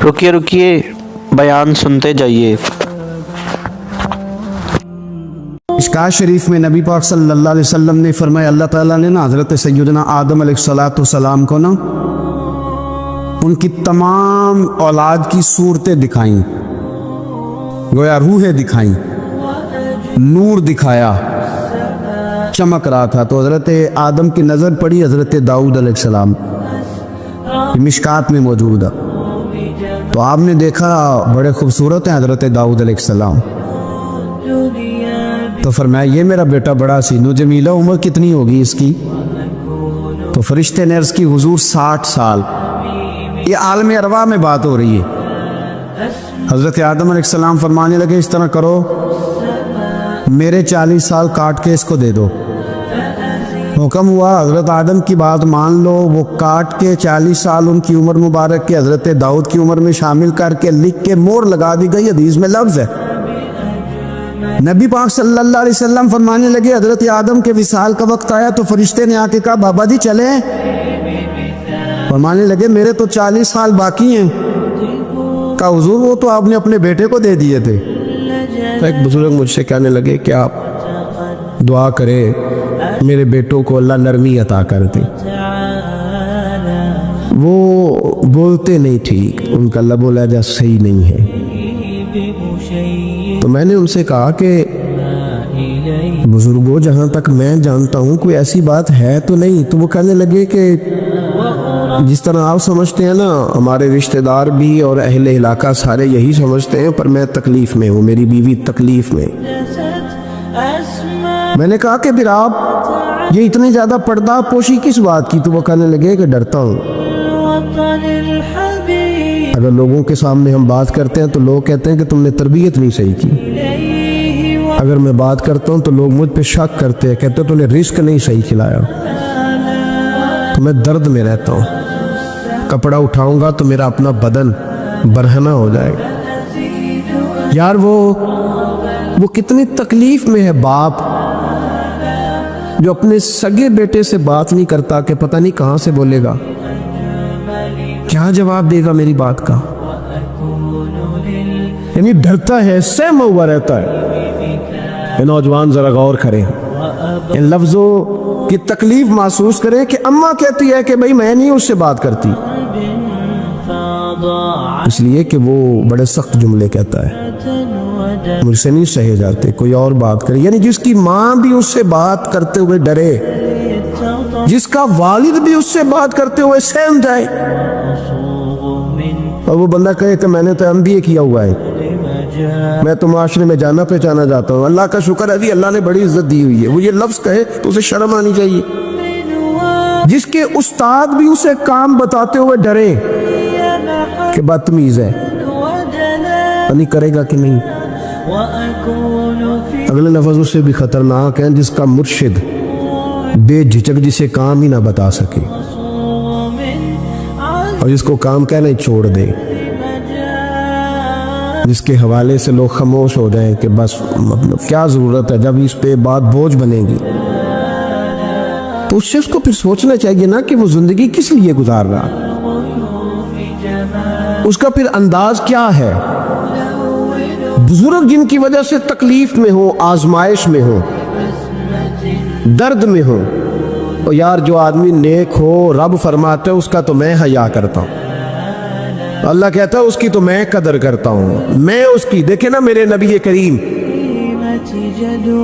रुकिए रुकिए, बयान सुनते जाइए। इश्कात शरीफ में नबी पाक सल्लल्लाहु अलैहि वसल्लम ने फरमाया, अल्लाह ताला ने ना हज़रत सैयदना आदम अलैहिस्सलाम को ना उनकी तमाम औलाद की सूरतें दिखाई, गोया रूहें दिखाई, नूर दिखाया, चमक रहा था। तो हज़रत आदम की नज़र पड़ी हज़रत दाऊद अलैहिस्सलाम, मिशकात में मौजूद है। तो आपने देखा बड़े खूबसूरत हैं हज़रत दाऊद अलैहिस्सलाम। तो फरमाया ये मेरा बेटा बड़ा सीनो जमीला, उम्र कितनी होगी इसकी? तो फरिश्ते ने अर्ज़ की हुजूर 60 साल। ये आलम अरवा में बात हो रही है। हज़रत आदम अलैहिस्सलाम फरमाने लगे, इस तरह करो, मेरे 40 साल काट के इसको दे दो। हुक्म हुआ, हज़रत आदम की बात मान लो। वो काट के 40 साल उनकी उम्र मुबारक के हज़रत दाऊद की उम्र में शामिल करके लिख के मोहर लगा दी गई। हदीस में लफ्ज़ है, नबी पाक सल्लल्लाहु अलैहि वसल्लम फरमाने लगे, हज़रत आदम के विसाल का वक्त आया तो फरिश्ते ने आके कहा, बाबा जी चले? फरमाने लगे, मेरे तो 40 साल बाकी हैं। कहा हुजूर वो तो आपने अपने बेटे को दे दिए थे। तो एक बुजुर्ग मुझसे कहने लगे कि आप दुआ करें मेरे बेटों को अल्लाह नरमी अता कर दे। वो बोलते नहीं ठीक, उनका लबो लहजा सही नहीं है। तो मैंने उनसे कहा कि बुजुर्गों, जहाँ तक मैं जानता हूँ कोई ऐसी बात है तो नहीं। तो वो कहने लगे कि जिस तरह आप समझते हैं ना, हमारे रिश्तेदार भी और अहले इलाका सारे यही समझते हैं, पर मैं तकलीफ़ में हूँ, मेरी बीवी तकलीफ़ में। मैंने कहा कि फिर आप ये इतनी ज़्यादा पर्दा पोशी किस बात की? तो वो कहने लगे कि डरता हूँ, अगर लोगों के सामने हम बात करते हैं तो लोग कहते हैं कि तुमने तरबियत नहीं सही की। अगर मैं बात करता हूँ तो लोग मुझ पे शक करते हैं, कहते हैं तुमने रिस्क नहीं सही खिलाया। तो मैं दर्द में रहता हूँ, कपड़ा उठाऊंगा तो मेरा अपना बदन बरहना हो जाएगा। यार वो कितनी तकलीफ में है बाप जो अपने सगे बेटे से बात नहीं करता कि पता नहीं कहाँ से बोलेगा, क्या जवाब देगा मेरी बात का। यानी डरता है, सहमा हुआ रहता है। ये नौजवान जरा गौर करें, इन लफ्जों की तकलीफ महसूस करें कि अम्मा कहती है कि भाई मैं नहीं उससे बात करती, इसलिए कि वो बड़े सख्त जुमले कहता है, मुझसे नहीं सहे जाते, कोई और बात करे। यानी जिसकी माँ भी उससे बात करते हुए डरे, जिसका वालिद भी उससे बात करते हुए सहम जाए, और वो बंदा कहे कि मैंने तो MBA किया हुआ है, मैं तो माशरे में जाना पहचाना जाता हूँ, अल्लाह का शुक्र है जी अल्लाह ने बड़ी इज्जत दी हुई है, वो ये लफ्ज़ कहे तो उसे शर्म आनी चाहिए। जिसके उस्ताद भी उसे काम बताते हुए डरे कि बदतमीज है, नहीं करेगा कि नहीं। अगले लफ्ज़ उससे भी खतरनाक है, जिसका मुर्शिद बेझिझक जिसे काम ही ना बता सके और जिसको काम कहना ही छोड़ दे, जिसके हवाले से लोग खामोश हो जाएं कि बस मतलब क्या ज़रूरत है, जब इस पे बात बोझ बनेगी। तो उस शख्स को फिर सोचना चाहिए ना कि वो ज़िंदगी किस लिए गुजार रहा, उसका फिर अंदाज क्या है। बुजुर्ग जिनकी वजह से तकलीफ में हो, आजमाइश में हो, दर्द में हो, और यार जो आदमी नेक हो, रब फरमाता है उसका तो मैं हया करता हूँ, अल्लाह कहता है उसकी तो मैं कदर करता हूँ, मैं उसकी। देखे ना मेरे नबी करीम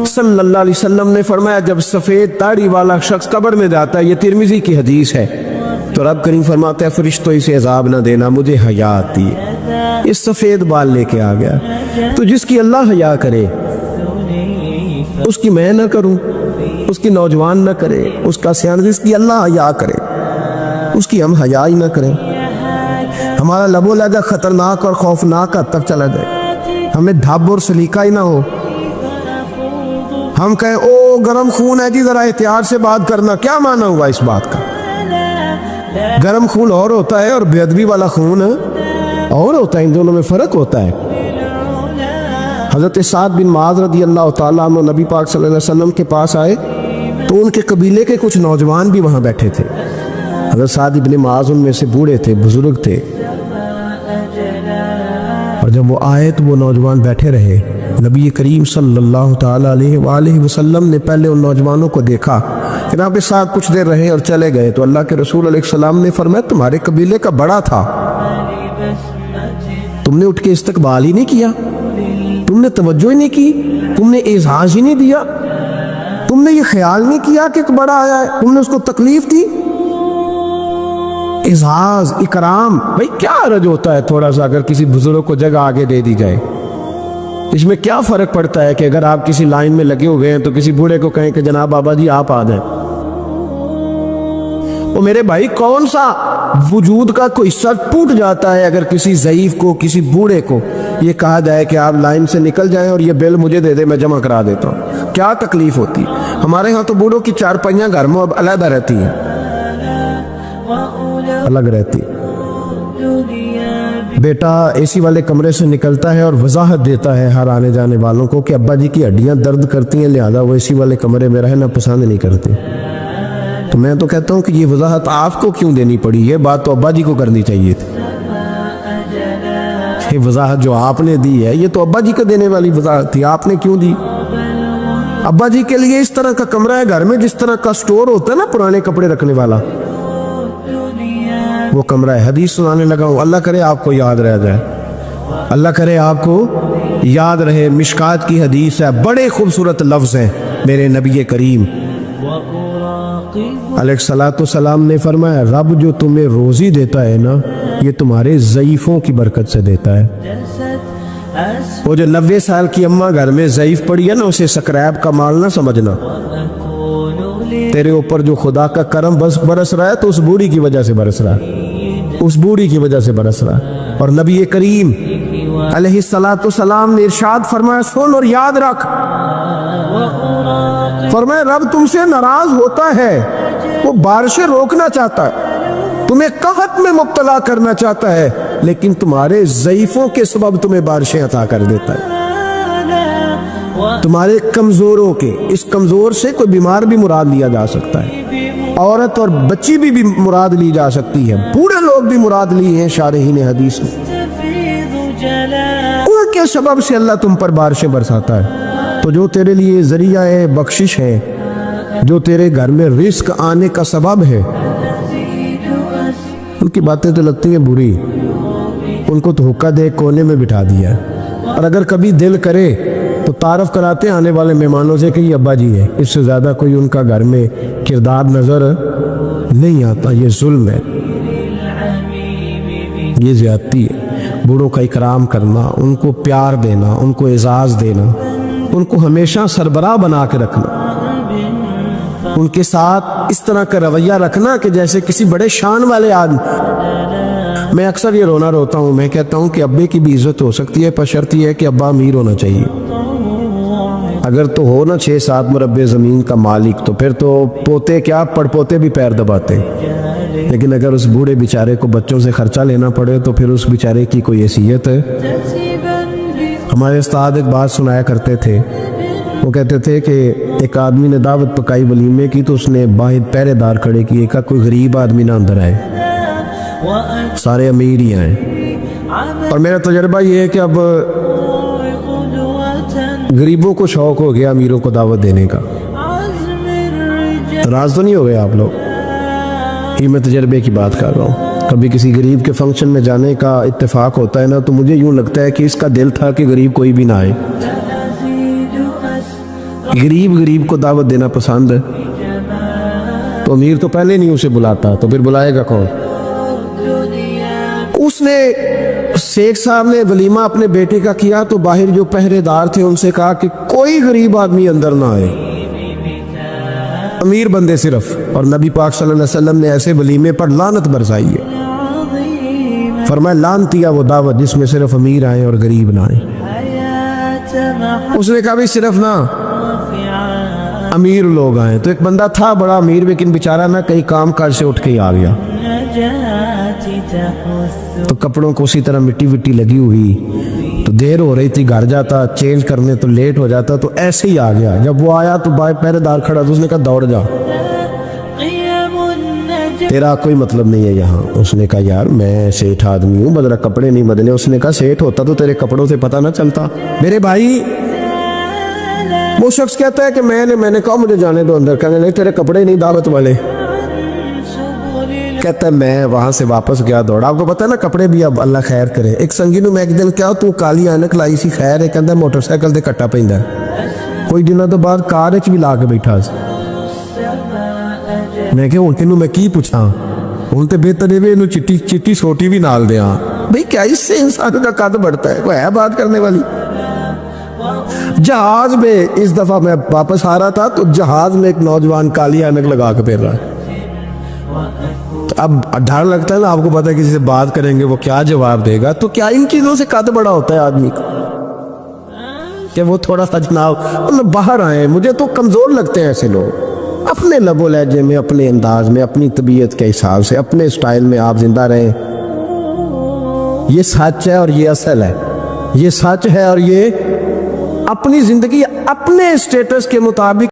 सल्लल्लाहु अलैहि वसल्लम ने फरमाया, जब सफ़ेद दाढ़ी वाला शख्स कब्र में जाता है, ये तिरमिज़ी की हदीस है, तो रब करीम फरमाता है फरिश्तों इसे अज़ाब ना देना, मुझे हया आती है। इस सफ़ेद बाल लेके आ गया। तो जिसकी अल्लाह हया करे उसकी मैं ना करूं, उसकी नौजवान ना करे, उसका सियान, जिसकी अल्लाह हया करे उसकी हम हया ही ना करें। हमारा लबो लहजा खतरनाक और खौफनाक हद तक चला जाए, हमें ढाब और सलीका ही ना हो। हम कहें ओ गरम खून है जी, जरा एहतियात से बात करना, क्या माना हुआ इस बात का? गरम खून और होता है और बेअदबी वाला खून और होता है, इन दोनों में फ़र्क होता है। हज़रत साद बिन मुआज़ रज़ी अल्लाह तआला अन्हु नबी पाक सल्लल्लाहु अलैहि वसल्लम के पास आए तो उनके कबीले के कुछ नौजवान भी वहाँ बैठे थे। हज़रत साद बिन मुआज़ उनमें से बूढ़े थे, बुजुर्ग थे। اور جب وہ آئے تو وہ نوجوان بیٹھے رہے. نبی کریم صلی اللہ تعالیٰ علیہ وآلہ وسلم نے پہلے ان نوجوانوں کو دیکھا، پھر آپ کے ساتھ کچھ دیر رہے اور چلے گئے. تو اللہ کے رسول علیہ السلام نے فرمایا تمہارے قبیلے کا بڑا تھا، تم نے اٹھ کے استقبال ہی نہیں کیا، تم نے توجہ ہی نہیں کی، تم نے اعزاز ہی نہیں دیا، تم نے یہ خیال نہیں کیا کہ ایک بڑا آیا ہے، تم نے اس کو تکلیف دی. اعزاز اکرام، بھئی کیا حرج ہوتا ہے تھوڑا سا اگر کسی بزرگ کو جگہ آگے دے دی جائے؟ اس میں کیا فرق پڑتا ہے کہ اگر آپ کسی لائن میں لگے ہوئے ہیں تو کسی بوڑھے کو کہیں کہ جناب بابا جی آپ آ جائیں. وہ میرے بھائی کون سا وجود کا کوئی حصہ ٹوٹ جاتا ہے اگر کسی ضعیف کو، کسی بوڑھے کو یہ کہا جائے کہ آپ لائن سے نکل جائیں اور یہ بل مجھے دے دے میں جمع کرا دیتا ہوں؟ کیا تکلیف ہوتی؟ ہمارے ہاں تو بوڑھوں کی چارپائیاں گھر میں اب علیحدہ رہتی ہیں، الگ رہتی. بیٹا اے سی والے کمرے سے نکلتا ہے اور وضاحت دیتا ہے ہر آنے جانے والوں کو کہ ابا جی کی ہڈیاں درد کرتی ہیں لہذا وہ اے سی والے کمرے میں رہنا پسند نہیں کرتے. تو میں تو کہتا ہوں کہ یہ وضاحت آپ کو کیوں دینی پڑی؟ یہ بات تو ابا جی کو کرنی چاہیے تھی. یہ وضاحت جو آپ نے دی ہے یہ تو ابا جی کو دینے والی وضاحت تھی، آپ نے کیوں دی؟ ابا جی کے لیے اس طرح کا کمرہ ہے گھر میں جس طرح کا سٹور ہوتا ہے نا پرانے کپڑے رکھنے والا، وہ کمرہ ہے. حدیث سنانے لگا ہوں، اللہ کرے آپ کو یاد رہ جائے، اللہ کرے آپ کو یاد رہے. مشکات کی حدیث ہے، بڑے خوبصورت لفظ ہیں. میرے نبی کریم علیہ الصلوۃ والسلام نے فرمایا رب جو تمہیں روزی دیتا ہے نا یہ تمہارے ضعیفوں کی برکت سے دیتا ہے. وہ جو 90 سال کی اماں گھر میں ضعیف پڑی ہے نا اسے سکریب کا مال نہ سمجھنا. تیرے اوپر جو خدا کا کرم بس برس رہا ہے تو اس بوڑھی کی وجہ سے برس رہا ہے، اس بوڑھی کی وجہ سے برس رہا ہے. اور نبی کریم علیہ الصلوۃ والسلام نے ارشاد فرمایا سن اور یاد رکھ، فرمایا رب تم سے ناراض ہوتا ہے، وہ بارشیں روکنا چاہتا ہے، تمہیں قحط میں مبتلا کرنا چاہتا ہے، لیکن تمہارے ضعیفوں کے سبب تمہیں بارشیں عطا کر دیتا ہے. تمہارے کمزوروں کے، اس کمزور سے کوئی بیمار بھی مراد لیا جا سکتا ہے، عورت اور بچی بھی مراد لی جا سکتی ہے، بوڑھے لوگ بھی مراد لی ہیں شارحین حدیث میں. ان کے سبب سے اللہ تم پر بارشیں برساتا ہے. تو جو تیرے لیے ذریعہ بخشش ہے، جو تیرے گھر میں رزق آنے کا سبب ہے، ان کی باتیں تو لگتی ہیں بری، ان کو تو حکا دے کونے میں بٹھا دیا ہے. اور اگر کبھی دل کرے تو تعارف کراتے آنے والے مہمانوں سے کہ یہ ابا جی ہے، اس سے زیادہ کوئی ان کا گھر میں کردار نظر نہیں آتا. یہ ظلم ہے، یہ زیادتی ہے. بوڑھوں کا اکرام کرنا، ان کو پیار دینا، ان کو اعزاز دینا، ان کو ہمیشہ سربراہ بنا کے رکھنا، ان کے ساتھ اس طرح کا رویہ رکھنا کہ جیسے کسی بڑے شان والے آدمی. میں اکثر یہ رونا روتا ہوں، میں کہتا ہوں کہ ابے کی بھی عزت ہو سکتی ہے بشرط یہ ہے کہ ابا امیر ہونا چاہیے. اگر تو ہو نا 6-7 مربع زمین کا مالک تو پھر تو پوتے کیا پڑ پوتے بھی پیر دباتے. لیکن اگر اس بوڑھے بیچارے کو بچوں سے خرچہ لینا پڑے تو پھر اس بیچارے کی کوئی حیثیت ہے؟ ہمارے استاد ایک بات سنایا کرتے تھے، وہ کہتے تھے کہ ایک آدمی نے دعوت پکائی ولیمے کی تو اس نے باہر پہرے دار کھڑے کیے کہ کوئی غریب آدمی نہ اندر آئے، سارے امیر ہی آئیں. اور میرا تجربہ یہ ہے کہ اب غریبوں کو شوق ہو گیا امیروں کو دعوت دینے کا. راز تو نہیں ہو گئے آپ لوگ؟ یہ میں تجربے کی بات کر رہا ہوں. کبھی کسی غریب کے فنکشن میں جانے کا اتفاق ہوتا ہے نا تو مجھے یوں لگتا ہے کہ اس کا دل تھا کہ غریب کوئی بھی نہ آئے. غریب کو دعوت دینا پسند ہے تو امیر تو پہلے نہیں اسے بلاتا تو پھر بلائے گا کون؟ اس نے شیخ صاحب نے ولیمہ اپنے بیٹے کا کیا تو باہر جو پہرے دار تھے ان سے کہا کہ کوئی غریب آدمی اندر نہ آئے، امیر بندے صرف. اور نبی پاک صلی اللہ علیہ وسلم نے ایسے ولیمے پر لعنت برسائی ہے، فرمایا لعنتی ہے وہ دعوت جس میں صرف امیر آئیں اور غریب نہ آئیں. اس نے کہا بھی صرف نہ امیر لوگ آئیں. تو ایک بندہ تھا بڑا امیر لیکن بیچارہ نہ کئی کام کاج سے اٹھ کے ہی آ گیا، تو کپڑوں کو اسی طرح مٹی وٹی لگی ہوئی، تو دیر ہو رہی تھی، گھر جاتا چینج کرنے تو لیٹ ہو جاتا، تو ایسے ہی آ گیا. جب وہ آیا تو پہرے دار کھڑا تو اس نے کہا دوڑ جا. तेरा कोई मतलब नहीं है यहाँ। उसने कहा यार मैं सेठ आदमी हूँ, बदला कपड़े नहीं बदले। उसने कहा सेठ होता तो तेरे कपड़ों से पता ना चलता। मेरे भाई वो शख्स कहता है कि मैंने कहा मुझे जाने दो अंदर। कहने लगे तेरे कपड़े नहीं दावत वाले। कहता है मैं वहां से वापस गया दौड़ा। आपको पता है ना कपड़े भी अब अल्लाह खैर करे। एक संगी ਨੂੰ ਮੈਂ ਇੱਕ ਦਿਨ ਕਿਹਾ ਤੂੰ ਕਾਲੀ ਐਨਕ ਲਾਈ ਸੀ ਖੈਰ ਹੈ? ਕਹਿੰਦਾ ਮੋਟਰਸਾਈਕਲ ਤੇ ਕੱਟਾ ਪੈਂਦਾ। ਕੋਈ ਦਿਨਾਂ ਤੋਂ ਬਾਅਦ ਕਾਰ ਵਿੱਚ ਵੀ ਲਾ ਕੇ ਬੈਠਾ ਸੀ। ਮੈਂ ਕਿਹਾ ਹੁਣ ਤੈਨੂੰ ਮੈਂ ਕੀ ਪੁੱਛਾਂ, ਹੁਣ ਤੇ ਬਿਹਤਰ ਇਹ ਵੀ ਇਹਨੂੰ चिट्टी सोटी भी नाल दिया। भाई क्या इससे इंसान का कद बढ़ता है? वो है बात करने वाली। जहाज में इस दफा मैं वापस आ रहा था तो जहाज में एक नौजवान काली ऐनक लगा के फिर रहा है। तो अब डर लगता है ना, आपको पता है किसी से बात करेंगे वो क्या जवाब देगा। तो क्या इन चीजों से कद बड़ा होता है आदमी का कि वो थोड़ा सा जनाब मतलब बाहर आए। मुझे तो कमजोर लगते हैं ऐसे लोग। अपने लबो लहजे में, अपने अंदाज में, अपनी तबीयत के हिसाब से, अपने स्टाइल में आप जिंदा रहें। ये सच है और ये असल है। ये सच है और ये अपनी जिंदगी अपने स्टेटस के मुताबिक